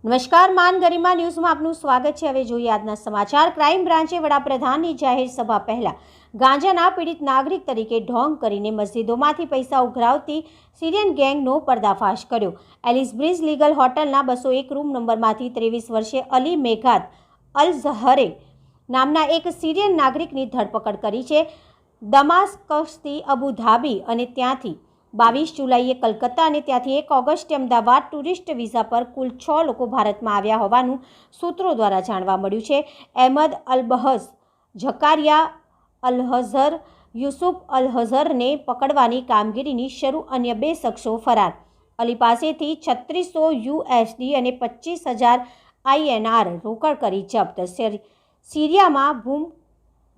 નમસ્કાર, માન ગરિમા ન્યૂઝમાં આપનું સ્વાગત છે। હવે જોઈએ આજના સમાચાર। ક્રાઇમ બ્રાન્ચે વડાપ્રધાનની જાહેર સભા પહેલા ગાંજાના પીડિત નાગરિક તરીકે ઢોંગ કરીને મસ્જિદોમાંથી પૈસા ઉઘરાવતી સિરિયન ગેંગનો પર્દાફાશ કર્યો। એલિસ બ્રિજ લીગલ હોટલના 201 રૂમ નંબરમાંથી 23 વર્ષીય અલી મેઘાત અલ ઝહરે નામના એક સિરિયન નાગરિકની ધરપકડ કરી છે। દમાસ્કસથી અબુ ધાબી અને ત્યાંથી 22 જુલાઈએ કલકત્તા અને ત્યાંથી 1 ઓગસ્ટે અમદાવાદ ટુરિસ્ટ વિઝા પર કુલ 6 લોકો ભારતમાં આવ્યા હોવાનું સૂત્રો દ્વારા જાણવા મળ્યું છે। અહેમદ અલબહઝ, ઝકારિયા અલહઝર, યુસુફ અલહઝરને પકડવાની કામગીરીની શરૂ। અન્ય 2 શખ્સો ફરાર। અલી પાસેથી 3600 USD અને 25,000 INR રોકડ કરી જપ્ત। સિરિયામાં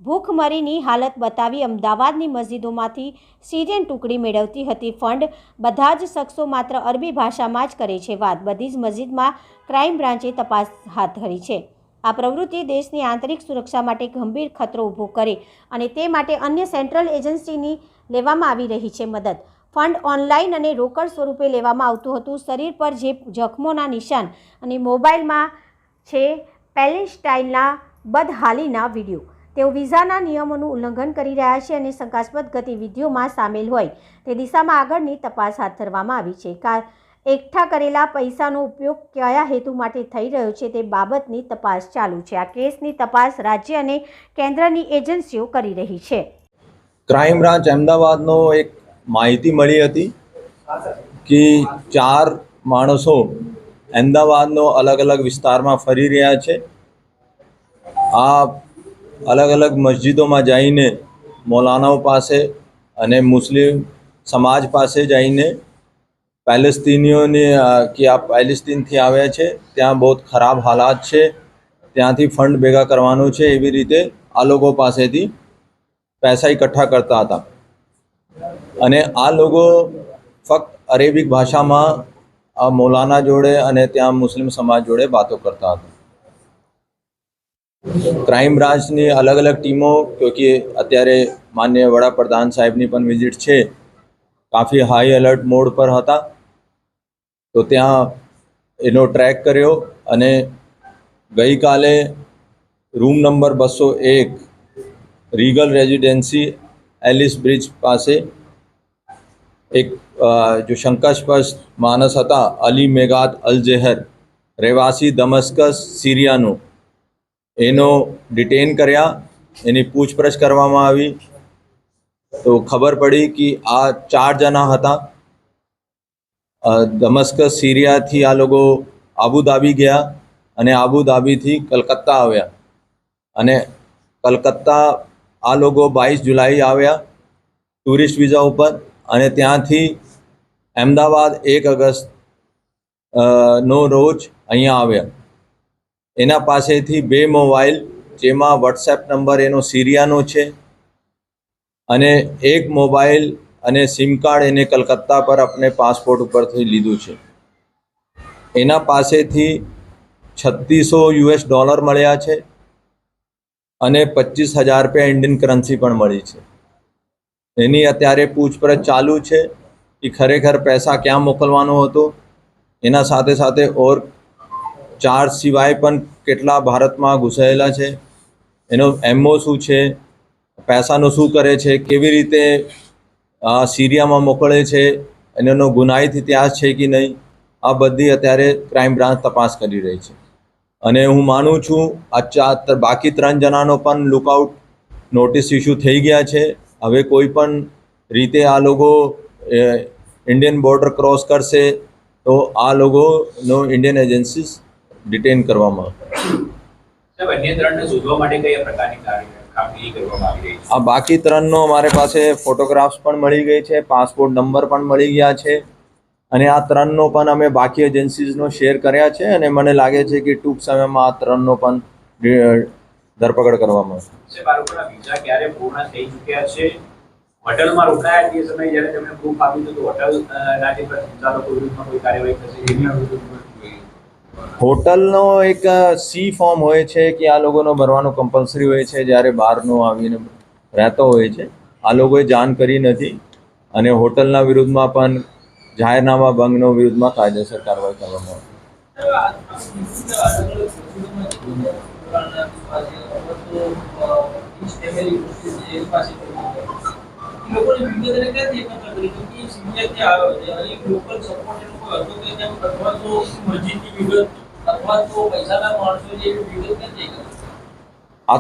ભૂખમરીની હાલત બતાવી અમદાવાદની મસ્જિદોમાંથી સિરિયન ટુકડી મેળવતી હતી ફંડ। બધા જ શખ્સો માત્ર અરબી ભાષામાં જ કરે છે વાત। બધી જ મસ્જિદમાં ક્રાઇમ બ્રાન્ચે તપાસ હાથ ધરી છે। આ પ્રવૃત્તિ દેશની આંતરિક સુરક્ષા માટે ગંભીર ખતરો ઊભો કરે અને તે માટે અન્ય સેન્ટ્રલ એજન્સીની લેવામાં આવી રહી છે મદદ। ફંડ ઓનલાઈન અને રોકડ સ્વરૂપે લેવામાં આવતું હતું। શરીર પર જે જખમોના નિશાન અને મોબાઈલમાં છે પેલેસ્ટાઇનના બદહાલીના વિડીયો। તેઓ વિઝાના નિયમોનું ઉલ્લંઘન કરી રહ્યા છે અને શંકાસ્પદ ગતિવિધિઓમાં સામેલ હોય તે દિશામાં આગળની તપાસ હાથ ધરવામાં આવી છે। એકઠા કરેલા પૈસાનો ઉપયોગ કયા હેતુ માટે થઈ રહ્યો છે તે બાબતની તપાસ ચાલુ છે। આ કેસની તપાસ રાજ્ય અને કેન્દ્રની એજન્સીઓ કરી રહી છે। ક્રાઇમ બ્રાન્ચ અમદાવાદનો એક માહિતી મળી હતી કે 4 માણસો અમદાવાદનો અલગ અલગ વિસ્તારમાં ફરી રહ્યા છે। આ અલગ અલગ મસ્જિદોમાં જઈને મૌલાનાઓ પાસે અને મુસ્લિમ સમાજ પાસે જઈને પેલેસ્તીનીઓને કે આ પેલેસ્તીનથી આવ્યા છે, ત્યાં બહુ ખરાબ હાલાત છે, ત્યાંથી ફંડ ભેગા કરવાનું છે, એવી રીતે આ લોકો પાસેથી પૈસા એકઠા કરતા હતા અને આ લોકો ફક્ત અરેબિક ભાષામાં આ મૌલાના જોડે અને ત્યાં મુસ્લિમ સમાજ જોડે વાતો કરતા હતા। ક્રાઇમ બ્રાન્ચની અલગ અલગ ટીમો ક્યોંકि અત્યારે માનનીય વડાપ્રધાન સાહેબની પણ વિઝિટ છે, કાફી હાઈ એલર્ટ મોડ પર હતા, તો ત્યાં એનો ટ્રેક કર્યો અને ગઈકાલે room number 201 regal residency Ellis bridge પાસે એક જો શંકાસ્પદ માણસ હતા અલી મેઘાત અલ ઝહર, રહેવાસી દમસ્કસ સિરિયાનો, એનો ડિટેન કર્યા, એની પૂછપરછ કરવામાં આવી તો ખબર પડી કે આ 4 જણા હતા। દમસ્કસ સિરિયાથી આ લોકો આબુ ધાબી ગયા અને આબુ ધાબીથી કલકત્તા આવ્યા અને કલકત્તા આ લોકો 22 જુલાઈ આવ્યા ટુરિસ્ટ વિઝા ઉપર અને ત્યાંથી અમદાવાદ 1 ઓગસ્ટ નો રોજ અહીંયા આવ્યા। એના પાસેથી 2 મોબાઈલ, જેમાં વોટ્સએપ નંબર એનો સિરિયાનો છે અને 1 મોબાઈલ અને સિમ કાર્ડ એને કલકત્તા પર આપણે પાસપોર્ટ ઉપરથી લીધું છે। એના પાસેથી 3600 US ડોલર મળ્યા છે અને 25,000 રૂપિયા ઇન્ડિયન કરન્સી પણ મળી છે। એની અત્યારે પૂછપરછ ચાલુ છે કે ખરેખર પૈસા ક્યાં મોકલવાનો હતો। એના સાથે સાથે ઓર 4 સિવાય પણ કેટલા ભારતમાં ઘૂસેલા છે, એનો એમઓ શું છે, પૈસાનો શું કરે છે, કેવી રીતે સિરિયામાં મોકલે છે, એનો ગુનાહિત ઇતિહાસ છે કે નહીં, આ બધી અત્યારે ક્રાઇમ બ્રાન્ચ તપાસ કરી રહી છે અને હું માનું છું આ બાકી 3 જણાનો પણ લુકઆઉટ નોટિસ ઇસ્યુ થઈ ગયા છે। હવે કોઈ પણ રીતે આ લોકો ઇન્ડિયન બોર્ડર ક્રોસ કરશે તો આ લોકોનો ઇન્ડિયન એજન્સીસ ડિટેન કરવામાં આ બાકી 3નો અમારે પાસે ફોટોગ્રાફ્સ પણ મળી ગઈ છે, પાસપોર્ટ નંબર પણ મળી ગયા છે અને આ 3નો પણ અમે બાકી એજન્સીસનો શેર કર્યા છે અને મને લાગે છે કે ટૂંક સમયમાં આ 3નો પણ ધરપકડ કરવામાં આવશે। હોટલમાં રોકાયા તે સમયે જ્યારે તમે પ્રૂફ આપ્યું તો હોટલના જે સંચાલકો વિરુદ્ધમાં કોઈ કાર્યવાહી થશે? હોટલનો એક સી ફોર્મ હોય છે કે આ લોકોનો ભરવાનો કમ્પલસરી હોય છે જ્યારે બહારનો આવીને રહેતો હોય છે। આ લોકોએ જાણ કરી નથી અને હોટલના વિરુદ્ધમાં પણ જાહેરનામા ભંગનો વિરુદ્ધમાં કાયદેસર કાર્યવાહી કરવામાં આવશે। આ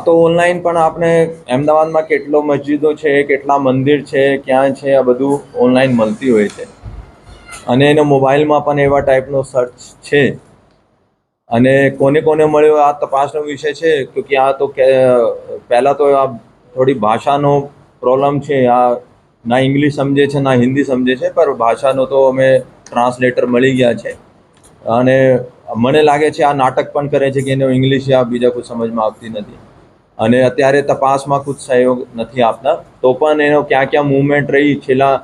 તો ઓનલાઈન પણ આપણે અમદાવાદમાં કેટલો મસ્જિદો છે, કેટલા મંદિર છે, ક્યાં છે, આ બધું ઓનલાઈન મળતી હોય છે. અને એનો મોબાઈલમાં પણ એવા ટાઈપનો સર્ચ છે. અને કોને કોને મળ્યો આ તપાસનો વિષય છે, કે આ તો પહેલાં તો આ થોડી ભાષાનો પ્રોબ્લેમ છે. આ ના ઇંગ્લિશ સમજે છે ના હિન્દી સમજે છે, પર ભાષાનો તો અમે ટ્રાન્સલેટર મળી ગયા છે. અને મને લાગે છે આ નાટક પણ કરે છે કે એનો ઇંગ્લિશ યા બીજા કોઈ સમજમાં આવતી નથી. અને અત્યારે તપાસમાં કુછ સહયોગ નથી આપતા. તો પણ એનો ક્યાં ક્યાં મૂવમેન્ટ રહી છેલ્લા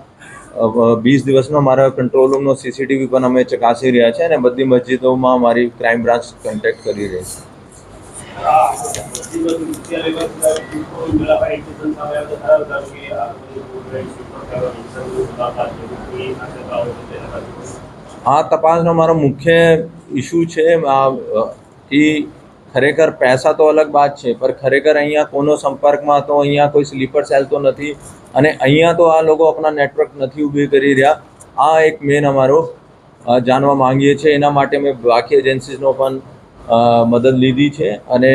20 દિવસમાં મારા કંટ્રોલ રૂમનો સીસીટીવી પણ અમે ચકાસી રહ્યા છે અને બધી મસ્જિદોમાં મારી ક્રાઇમ બ્રાન્ચ કોન્ટેક્ટ કરી રહી છે. આ તપાસનો મારો મુખ્ય ઇસ્યુ છે કે ખરેખર પૈસા તો અલગ વાત છે, પણ ખરેખર અહીંયા કોનો સંપર્કમાં હતો, અહીંયા કોઈ સ્લીપર સેલ તો નથી, અને અહીંયા તો આ લોકો આપણા નેટવર્ક નથી ઊભી કરી રહ્યા. આ એક મેન અમારો જાણવા માંગીએ છીએ. એના માટે મેં બાકી એજન્સીઝનો પણ મદદ લીધી છે. અને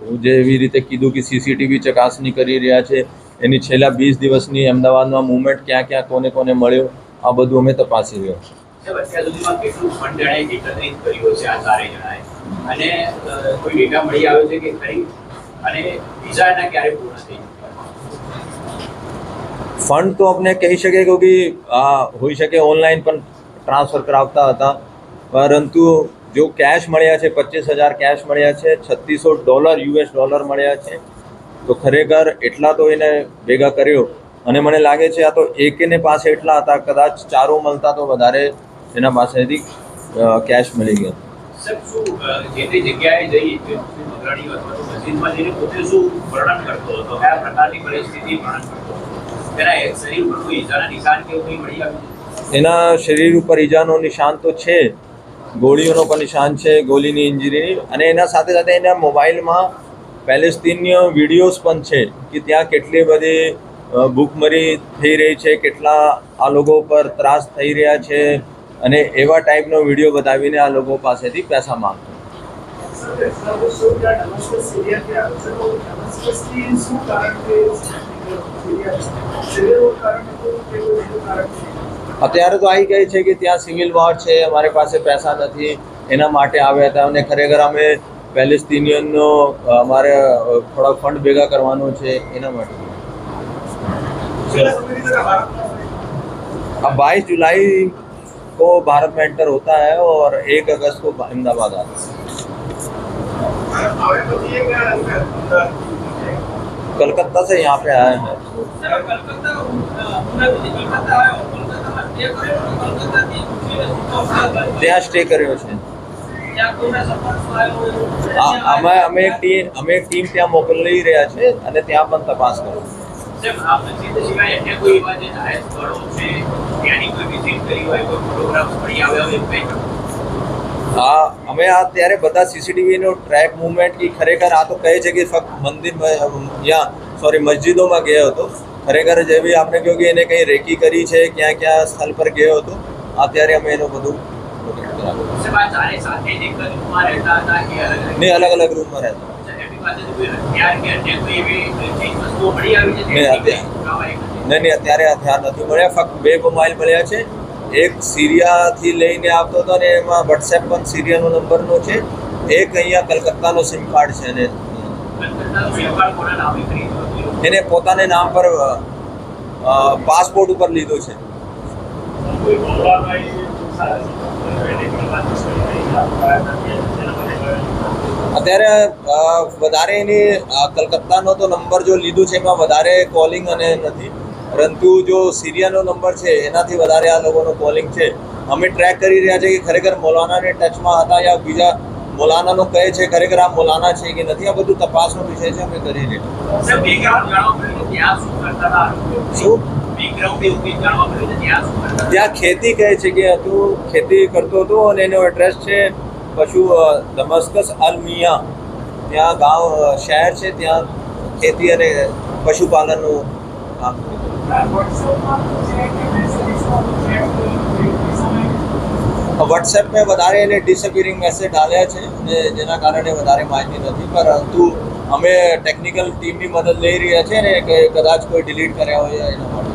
હું જે એવી રીતે કીધું કે સીસીટીવી ચકાસણી કરી રહ્યા છે, એની છેલ્લા 20 દિવસની અમદાવાદમાં મૂવમેન્ટ ક્યાં ક્યાં કોને કોને મળ્યો, આ બધું અમે તપાસી રહ્યા છીએ. અત્યાર સુધીમાં કેટલું ફંડ એકત્રિત કર્યો છે આ ચારે જણાએ, અને કોઈ ડેટા મળી આવ્યો છે કે ખરી, અને વિઝાના ક્યારે પૂર્ણ થઈ? ફંડ તો આપણે કહી શકીએ કે હોઈ શકે ઓનલાઈન પણ ટ્રાન્સફર કરાવતા હતા, પરંતુ જો કેશ મળ્યા છે 25,000 કેશ મળ્યા છે, $3600 US મળ્યા છે. તો ખરેખર એટલા તો એને ભેગા કર્યો. અને મને લાગે છે આ તો એકને પાસે એટલા હતા, કદાચ ચારો મળતા તો વધારે એના પાસેથી કેશ મળી ગયા. સાહેબ, શું જે તે જગ્યાએ જઈ અગ્રણીઓ અથવા તો મસ્જિદમાં જઈને પોતે શું વર્ણન કરતો હતો, કયા પ્રકારની પરિસ્થિતિ વર્ણન કરતો હતો? તેના શરીર ઉપર કોઈ ઈજાના નિશાન કે એવું કંઈ મળી આવ્યું? એના શરીર ઉપર ઈજાનો નિશાન તો છે, ગોળીઓનો પણ નિશાન છે, ગોળીની ઇન્જરીની. અને એના સાથે સાથે એના મોબાઈલમાં પેલેસ્તીનીય વિડીયોઝ પણ છે કે ત્યાં કેટલી બધી ભૂખમરી થઈ રહી છે, કેટલા આ લોકો પર ત્રાસ થઈ રહ્યા છે, અને એવા ટાઈપનો વિડીયો બતાવીને આ લોકો પાસેથી પૈસા માંગતો. અત્યારે તો આવી ગઈ છે કે ત્યાં સિવિલ વોર છે, અમારી પાસે પૈસા નથી, એના માટે આવ્યા હતા. અને ખરેખર અમે પેલેસ્તીનિયનનો અમારે થોડા ફંડ ભેગા કરવાનો છે એના માટે. अब 22 जुलाई को भारत में एंटर होता है और 1 अगस्त को अहमदाबाद आता है. कलकत्ता से यहाँ पे आए हैं. ત્યાં સ્ટે કર્યો છે. અમે એક ટીમ ત્યાં મોકલી રહ્યા છે અને ત્યાં પણ તપાસ કરો. હા, અમે અત્યારે બધા સીસીટીવીનો ટ્રેક મૂવમેન્ટ की ખરેખર આ તો કહે છે કે ફક્ત મસ્જિદોમાં ગયો હતો. ખરેખર જેવી આપણે કહ્યું કે એને કંઈ રેકી કરી છે, ક્યાં ક્યાં સ્થળ પર ગયો હતો, અત્યારે અમે એનું બધું નહીં અલગ અલગ રૂમમાં રહેતા. નહીં અત્યારે હથિયાર નથી મળ્યા, ફક્ત 2 મોબાઈલ મળ્યા છે. એક સિરિયાથી લઈને આવતો હતો અને એમાં વોટ્સએપ પણ સિરિયાનો નંબરનો છે. એક અહીંયા કલકત્તાનો સિમ કાર્ડ છે અને એને પોતાને નામ પર પાસપોર્ટ ઉપર લીધો છે. અત્યારે વધારે એની કલકત્તાનો તો નંબર જો લીધું છે એમાં વધારે કોલિંગ અને નથી, પરંતુ જો સિરિયાનો નંબર છે એનાથી વધારે આ લોકોનો કોલિંગ છે. અમે ટ્રેક કરી રહ્યા છીએ કે ખરેખર મૌલાનાને ટચમાં હતા યા બીજા મૌલાનાનો કહે છે, ખરેખર આ મૌલાના છે કે નથી, આ બધું તપાસનો વિષય છે. અમે કરી રહ્યા. શું બેકગ્રાઉન્ડ એવું કંઈક જાણવા મળ્યું છે ત્યાં શું કરતા? ત્યાં ખેતી કહે છે કે હતું, ખેતી કરતો હતો અને એનો એડ્રેસ છે પશુ દમસ્કસ અલમિયા. ત્યાં ગાંવ શહેર છે, ત્યાં ખેતી અને પશુપાલનનું કામ. વોટ્સએપ મેં વધારે એને ડિસઅપિયરિંગ મેસેજ ડાલ્યા છે અને જેના કારણે વધારે માહિતી નથી, પરંતુ અમે ટેકનિકલ ટીમની મદદ લઈ રહ્યા છે ને કે કદાચ કોઈ ડિલીટ કર્યા હોય એના માટે.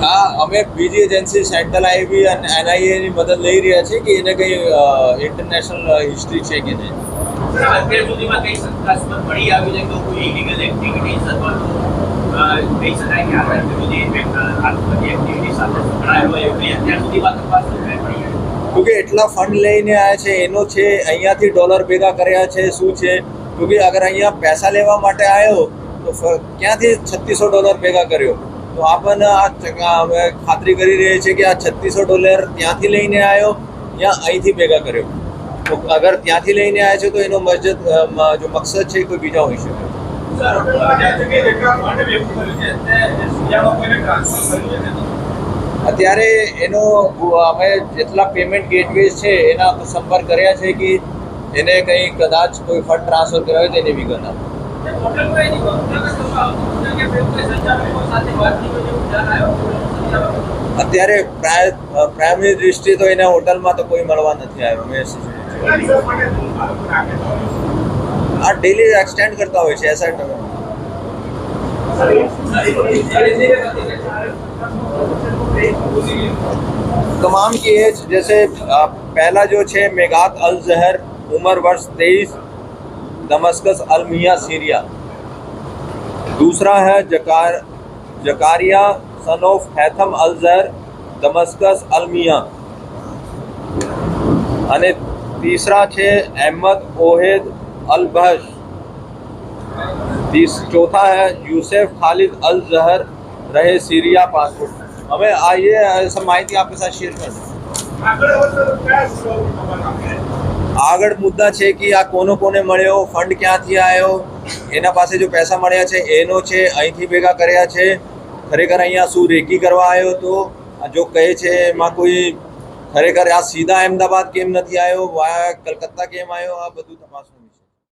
હા, અમે બીજી એજન્સી સેન્ટ્રલ આઈબી અને એનઆઈએ ની મદદ લઈ રહ્યા છે કે એને કંઈ ઇન્ટરનેશનલ હિસ્ટ્રી છે કે નહીં. અત્યાર સુધીમાં કઈ શંકાસ્પદ મળી આવી છે કે કોઈ ઇલીગલ એક્ટિવિટીઝ અથવા તો કહી શકાય કે આતંક વિરોધી આતંકવાદી એક્ટિવિટી સાથે સંકળાયેલો હોય એવી અત્યાર સુધીમાં તપાસ મળી આવી? क्योंकि એટલા ફંડ લઈને આવ્યા છે એનો છે, અહીંયાથી ડોલર ભેગા કર્યા છે શું છે. क्योंकि અગર અહીંયા પૈસા લેવા માટે આવ્યો તો ક્યાંથી $3600 ભેગા કર્યો? તો આપણને અમે ખાતરી કરી રહી છે કે આ $3600 ત્યાંથી લઈને આવ્યો યા અહીંથી ભેગા કર્યો. તો અગર ત્યાંથી લઈને આવ્યા છે તો એનો જો મકસદ છે કોઈ બીજા હોઈ શકે. અત્યારે એનો અમે જેટલા પેમેન્ટ ગેટવેઝ છે એના સંપર્ક કર્યા છે કે એને કંઈ કદાચ કોઈ ફંડ ટ્રાન્સફર કર્યો હોય તેની વિગત આપો. અત્યારે પ્રાઇમરી દૃષ્ટિએ તો એના હોટલમાં તો કોઈ મળવા નથી આવ્યો. મેં આ ડેલી એક્સટેન્ડ करता હોય છે ऐसा तमाम की एज जैसे पहला जो है मेगात अल जहर, उम्र वर्ष 23, दमस्कस अलमिया सीरिया. दूसरा है जकारिया सन ऑफ हैथम अल जहर, दमस्कस अलमिया. અને तीसरा છે अहमद ओहेद अल बहश. चौथा है यूसुफ खालिद अल जहर, रहे सीरिया पासपोर्ट. हमें आइए सब माहिती आपके साथ शेयर कर दें. આગળ મુદ્દા છે કે આ કોને મળ્યો, ફંડ ક્યાંથી આવ્યો, એના પાસે જો પૈસા મળ્યા છે એનો છે, અહીંથી ભેગા કર્યા છે, ખરેખર અહીંયા શું રેકી કરવા આવ્યો તો જો કહે છે એમાં કોઈ ખરેખર આ સીધા અહેમદાબાદ કેમ નથી આવ્યો, કલકત્તા કેમ આવ્યો, આ બધું તપાસવું.